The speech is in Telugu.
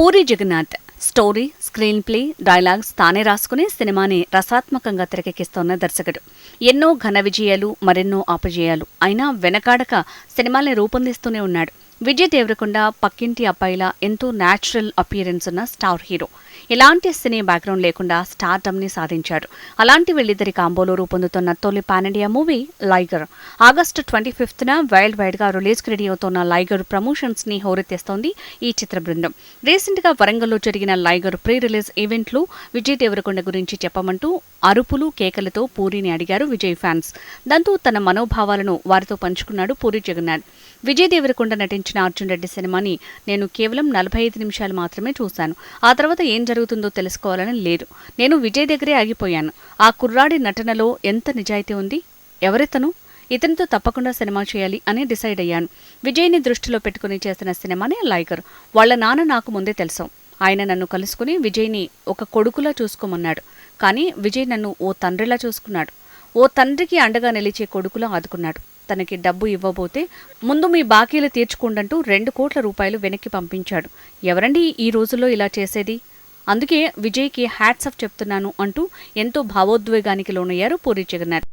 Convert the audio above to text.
Puri Jagannath story, screen play, dialogues తానే రాసుకుని సినిమాని రసాత్మకంగా తెరకెక్కిస్తోన్న దర్శకుడు. ఎన్నో ఘన విజయాలు, మరెన్నో అపజయాలు అయినా వెనకాడక సినిమాల్ని రూపొందిస్తూనే ఉన్నాడు. విజయ్ దేవరకొండ పక్కింటి అబ్బాయిలా ఎంతో న్యాచురల్ అపియరెన్స్ ఉన్న స్టార్ హీరో. ఎలాంటి సినీ బ్యాక్గ్రౌండ్ లేకుండా స్టార్డమ్ని సాధించాడు. అలాంటి వీళ్ళిద్దరి కాంబోలో రూపొందుతున్న తొలి పాన్ ఇండియా మూవీ లైగర్. ఆగస్టు 25న వరల్డ్ వైడ్ గా రిలీజ్ కి రెడీ అవుతున్న లైగర్ ప్రమోషన్స్ ని హోరెత్తేస్తోంది ఈ చిత్ర బృందం. రీసెంట్ గా వరంగల్లో జరిగిన లైగర్ ప్రీ రిలీజ్ ఈవెంట్ లో విజయ్ దేవరకొండ గురించి చెప్పమంటూ అరుపులు కేకలతో పూరిని అడిగారు విజయ్ ఫ్యాన్స్. దాంతో తన మనోభావాలను వారితో పంచుకున్నాడు పూరి జగన్నాథ్. విజయ్ దేవరకొండ నటించిన అర్జున్ రెడ్డి సినిమాని నేను కేవలం 45 నిమిషాలు మాత్రమే చూశాను. ఆ తర్వాత ఏం జరుగుతుందో తెలుసుకోవాలని లేదు. నేను విజయ్ దగ్గరే ఆగిపోయాను. ఆ కుర్రాడి నటనలో ఎంత నిజాయితీ ఉంది, ఎవరితను, ఇతనితో తప్పకుండా సినిమా చేయాలి అని డిసైడ్ అయ్యాను. విజయ్ని దృష్టిలో పెట్టుకుని చేసిన సినిమానే లైగర్. వాళ్ల నాన్న నాకు ముందే తెలుసు. ఆయన నన్ను కలుసుకుని విజయ్ని ఒక కొడుకులా చూసుకోమన్నాడు. కానీ విజయ్ నన్ను ఓ తండ్రిలా చూసుకున్నాడు. ఓ తండ్రికి అండగా నిలిచే కొడుకులా ఆదుకున్నాడు. తనకి డబ్బు ఇవ్వబోతే ముందు మీ బాకీలు తీర్చుకుండంటూ 2 కోట్ల రూపాయలు వెనక్కి పంపించాడు. ఎవరండి ఈ రోజుల్లో ఇలా చేసేది? అందుకే విజయ్కి హ్యాట్స్ ఆఫ్ చెప్తున్నాను అంటూ ఎంతో భావోద్వేగానికి లోనయ్యారు పూరి జగన్నాథ్.